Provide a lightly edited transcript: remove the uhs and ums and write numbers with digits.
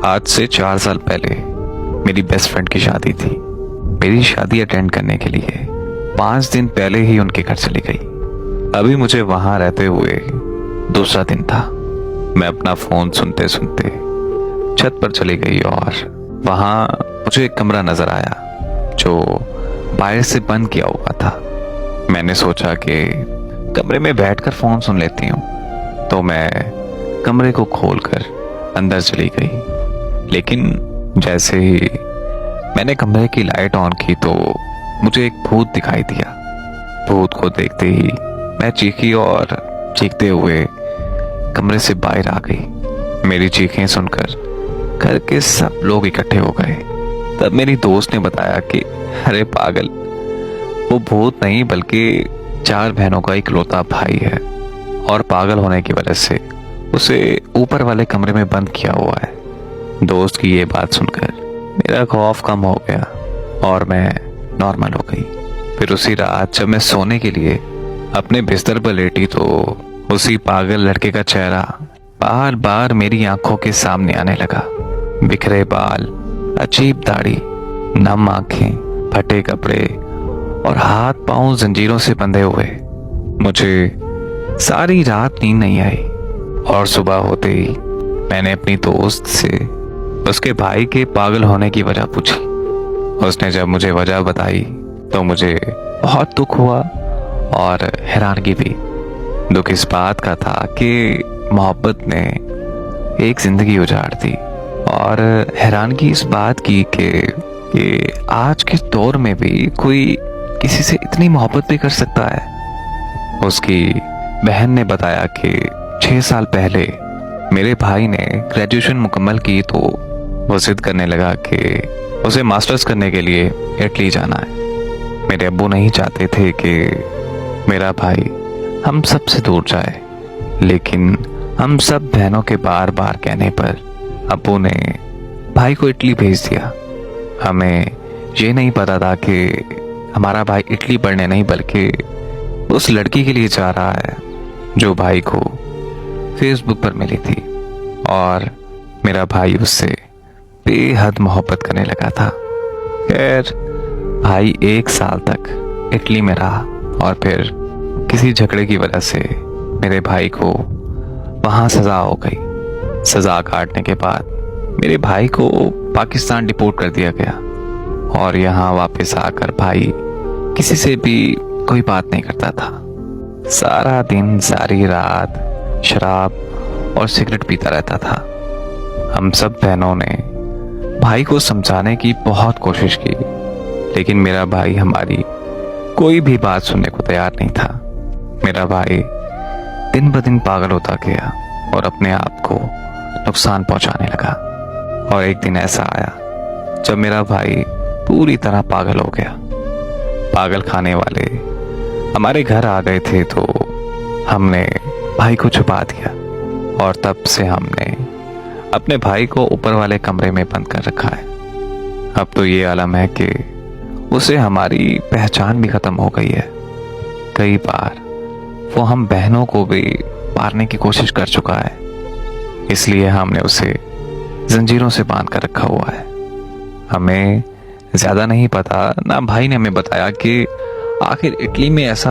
आज से 4 साल पहले मेरी बेस्ट फ्रेंड की शादी थी। मेरी शादी अटेंड करने के लिए 5 दिन पहले ही उनके घर चली गई। अभी मुझे वहां रहते हुए दूसरा दिन था। मैं अपना फोन सुनते सुनते छत पर चली गई और वहां मुझे एक कमरा नजर आया जो बाहर से बंद किया हुआ था। मैंने सोचा कि कमरे में बैठकर फोन सुन लेती हूँ, तो मैं कमरे को खोलकर अंदर चली गई। लेकिन जैसे ही मैंने कमरे की लाइट ऑन की तो मुझे एक भूत दिखाई दिया। भूत को देखते ही मैं चीखी और चीखते हुए कमरे से बाहर आ गई। मेरी चीखें सुनकर घर के सब लोग इकट्ठे हो गए। तब मेरी दोस्त ने बताया कि अरे पागल, वो भूत नहीं बल्कि 4 बहनों का इकलौता भाई है और पागल होने की वजह से उसे ऊपर वाले कमरे में बंद किया हुआ है। दोस्त की ये बात सुनकर मेरा खौफ कम हो गया और मैं नॉर्मल हो गई। फिर उसी रात जब मैं सोने के लिए अपने बिस्तर पर लेटी तो उसी पागल लड़के का चेहरा बार बार मेरी आंखों के सामने आने लगा। बिखरे बाल, अजीब दाढ़ी, नम आंखें, फटे कपड़े और हाथ पांव जंजीरों से बंधे हुए। मुझे सारी रात नींद नहीं आई और सुबह होते ही मैंने अपनी दोस्त से उसके भाई के पागल होने की वजह पूछी। उसने जब मुझे वजह बताई तो मुझे बहुत दुख हुआ और हैरानगी भी। दुख इस बात का था कि मोहब्बत ने एक जिंदगी उजाड़ दी और हैरानगी इस बात की कि आज के दौर में भी कोई किसी से इतनी मोहब्बत भी कर सकता है। उसकी बहन ने बताया कि 6 साल पहले मेरे भाई ने ग्रेजुएशन मुकम्मल की तो वो जिद करने लगा कि उसे मास्टर्स करने के लिए इटली जाना है। मेरे अब्बू नहीं चाहते थे कि मेरा भाई हम सब से दूर जाए, लेकिन हम सब बहनों के बार बार कहने पर अब्बू ने भाई को इटली भेज दिया। हमें ये नहीं पता था कि हमारा भाई इटली पढ़ने नहीं बल्कि उस लड़की के लिए जा रहा है जो भाई को फेसबुक पर मिली थी और मेरा भाई उससे बेहद मोहब्बत करने लगा था। खैर, भाई 1 साल तक इटली में रहा और फिर किसी झगड़े की वजह से मेरे भाई को वहां सजा हो गई। सजा काटने के बाद मेरे भाई को पाकिस्तान डिपोर्ट कर दिया गया और यहाँ वापस आकर भाई किसी से भी कोई बात नहीं करता था। सारा दिन सारी रात शराब और सिगरेट पीता रहता था। हम सब बहनों ने भाई को समझाने की बहुत कोशिश की, लेकिन मेरा भाई हमारी कोई भी बात सुनने को तैयार नहीं था। मेरा भाई दिन ब दिन पागल होता गया और अपने आप को नुकसान पहुंचाने लगा। और एक दिन ऐसा आया जब मेरा भाई पूरी तरह पागल हो गया। पागल खाने वाले हमारे घर आ गए थे तो हमने भाई को छुपा दिया और तब से हमने अपने भाई को ऊपर वाले कमरे में बंद कर रखा है। अब तो ये आलम है कि उसे हमारी पहचान भी खत्म हो गई है। कई बार वो हम बहनों को भी मारने की कोशिश कर चुका है, इसलिए हमने उसे जंजीरों से बांध कर रखा हुआ है। हमें ज्यादा नहीं पता, ना भाई ने हमें बताया कि आखिर इटली में ऐसा